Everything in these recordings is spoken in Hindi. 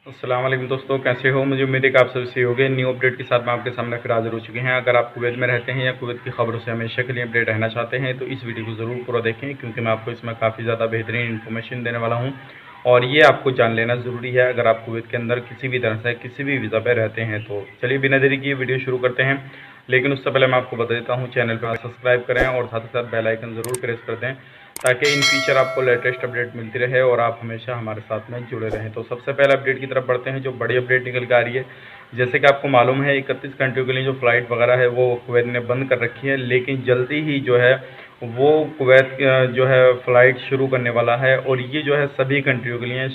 अस्सलाम वालेकुम दोस्तों, कैसे हो? मुझे उम्मीद है कि आप सब सही होंगे। न्यू अपडेट के साथ मैं आपके सामने फिर हाज़िर हो चुके हैं। अगर आप कुवैत में रहते हैं या कुवैत की खबरों से हमेशा के लिए अपडेट रहना चाहते हैं तो इस वीडियो को ज़रूर पूरा देखें, क्योंकि मैं आपको इसमें काफ़ी ज़्यादा बेहतरीन इन्फॉर्मेशन देने वाला हूँ और ये आपको जान लेना ज़रूरी है अगर आप कुवैत के अंदर किसी भी तरह से किसी भी वीज़ा पर रहते हैं। तो चलिए बिना देरी किए वीडियो शुरू करते हैं, लेकिन उससे पहले मैं आपको बता देता हूँ चैनल पर सब्सक्राइब करें और साथ ही साथ बेल आइकन ज़रूर प्रेस कर दें, ताकि इन फ्यूचर आपको लेटेस्ट अपडेट मिलती रहे और आप हमेशा हमारे साथ में जुड़े रहें। तो सबसे पहले अपडेट की तरफ बढ़ते हैं, जो बड़ी अपडेट निकल के आ रही है। जैसे कि आपको मालूम है 31 कंट्रियों के लिए जो फ़्लाइट वगैरह है वो कुवैत ने बंद कर रखी है, लेकिन जल्दी ही जो है वो कुवैत जो है फ़्लाइट शुरू करने वाला है और ये जो है सभी कंट्रियों के लिए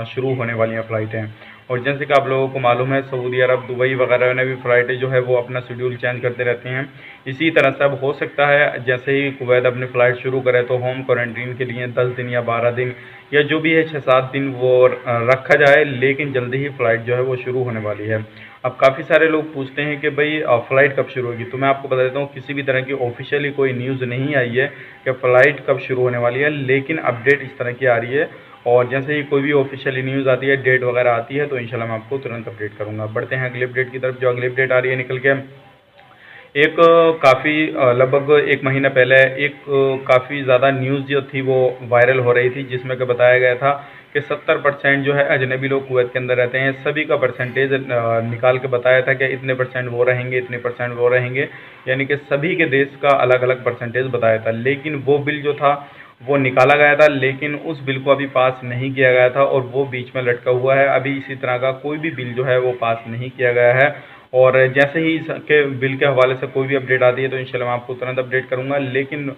शुरू होने वाली हैं फ़्लाइटें। और जैसे कि आप लोगों को मालूम है सऊदी अरब, दुबई वगैरह ने भी फ़्लाइटें जो है वो अपना शेड्यूल चेंज करते रहते हैं। इसी तरह से अब हो सकता है जैसे ही कुवैत अपनी फ़्लाइट शुरू करे तो होम क्वारंटीन के लिए 10 दिन या 12 दिन या जो भी है 6-7 दिन वो रखा जाए, लेकिन जल्दी ही फ़्लाइट जो है वो शुरू होने वाली है। अब काफ़ी सारे लोग पूछते हैं कि भाई फ़्लाइट कब शुरू होगी, तो मैं आपको बता देता हूँ किसी भी तरह की ऑफिशियली कोई न्यूज़ नहीं आई है कि फ़्लाइट कब शुरू होने वाली है, लेकिन अपडेट इस तरह की आ रही है और जैसे ही कोई भी ऑफिशियली न्यूज़ आती है, डेट वगैरह आती है, तो इंशाल्लाह मैं आपको तुरंत अपडेट करूँगा। बढ़ते हैं अगले अपडेट की तरफ। जो अगली अपडेट आ रही है निकल के एक काफ़ी लगभग 1 महीना पहले एक काफ़ी ज़्यादा न्यूज़ जो थी वो वायरल हो रही थी, जिसमें कि बताया गया था कि 70% जो है अजनबी लोग कुवैत के अंदर रहते हैं। सभी का परसेंटेज निकाल के बताया था कि इतने परसेंट वो रहेंगे, इतने परसेंट वो रहेंगे, यानी कि सभी के देश का अलग अलग परसेंटेज बताया था। लेकिन वो बिल जो था वो निकाला गया था, लेकिन उस बिल को अभी पास नहीं किया गया था और वो बीच में लटका हुआ है। अभी इसी तरह का कोई भी बिल जो है वो पास नहीं किया गया है और जैसे ही इसके बिल के हवाले से कोई भी अपडेट आती है तो इंशाल्लाह मैं आपको तुरंत अपडेट करूंगा। लेकिन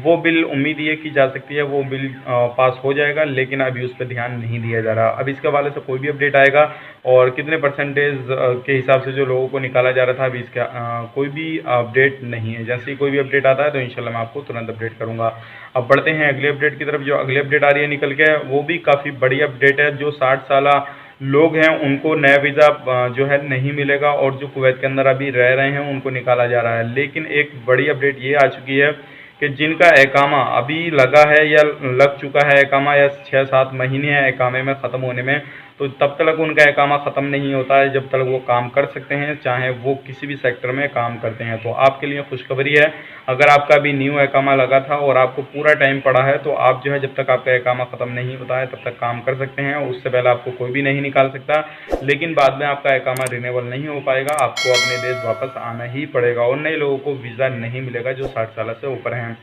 वो बिल उम्मीद ये की जा सकती है वो बिल पास हो जाएगा, लेकिन अभी उस पर ध्यान नहीं दिया जा रहा। अब इसके हवाले से कोई भी अपडेट आएगा और कितने परसेंटेज के हिसाब से जो लोगों को निकाला जा रहा था, अभी इसका कोई भी अपडेट नहीं है। जैसे ही कोई भी अपडेट आता है तो इंशाल्लाह मैं आपको तुरंत अपडेट करूँगा। अब बढ़ते हैं अगले अपडेट की तरफ। जो अगली अपडेट आ रही है निकल के वो भी काफ़ी बड़ी अपडेट है। जो 60 साल लोग हैं उनको नया वीज़ा जो है नहीं मिलेगा और जो कुवैत के अंदर अभी रह रहे हैं उनको निकाला जा रहा है। लेकिन एक बड़ी अपडेट ये आ चुकी है कि जिनका एकामा अभी लगा है या लग चुका है एकामा, या 6-7 महीने हैं एकामे में ख़त्म होने में, तो तब तक उनका एकामा ख़त्म नहीं होता है जब तक वो काम कर सकते हैं, चाहे वो किसी भी सेक्टर में काम करते हैं। तो आपके लिए खुशखबरी है, अगर आपका अभी न्यू एकामा लगा था और आपको पूरा टाइम पड़ा है तो आप जो है जब तक आपका एकामा ख़त्म नहीं होता है तब तक काम कर सकते हैं। उससे पहले आपको कोई भी नहीं निकाल सकता, लेकिन बाद में आपका एकामा रिन्यूअल नहीं हो पाएगा, आपको अपने देश वापस आना ही पड़ेगा और नए लोगों को वीज़ा नहीं मिलेगा जो 60 साल से ऊपर हैं।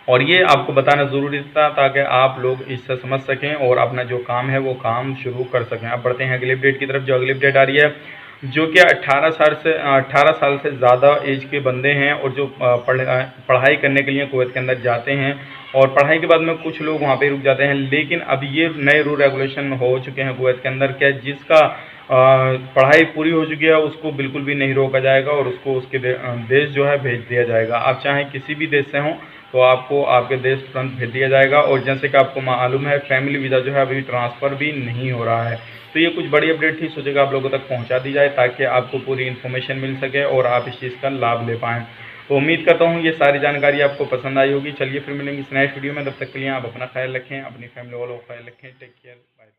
और ये आपको बताना ज़रूरी था ताकि आप लोग इससे समझ सकें और अपना जो काम है वो काम शुरू कर सकें। अब बढ़ते हैं अगली अपडेट की तरफ। जो अगली अपडेट आ रही है जो कि 18 साल से ज़्यादा एज के बंदे हैं और जो पढ़ाई करने के लिए कुवैत के अंदर जाते हैं और पढ़ाई के बाद में कुछ लोग वहाँ पे रुक जाते हैं, लेकिन अब ये नए रूल रेगुलेशन हो चुके हैं कुवैत के अंदर, क्या जिसका पढ़ाई पूरी हो चुकी है उसको बिल्कुल भी नहीं रोका जाएगा और उसको उसके देश जो है भेज दिया जाएगा। आप चाहे किसी भी देश से हों तो आपको आपके देश तुरंत भेज दिया जाएगा। और जैसे कि आपको मालूम है फैमिली वीज़ा जो है अभी ट्रांसफ़र भी नहीं हो रहा है। तो ये कुछ बड़ी अपडेट थी, सोचेगा आप लोगों तक पहुंचा दी जाए ताकि आपको पूरी इन्फॉर्मेशन मिल सके और आप इस चीज़ का लाभ ले पाएँ। तो उम्मीद करता हूँ ये सारी जानकारी आपको पसंद आई होगी। चलिए फिर मिलेंगे इस नेक्स्ट वीडियो में, तब तक के लिए आप अपना ख्याल रखें, अपनी फैमिली वालों का ख्याल रखें। Take care, bye bye.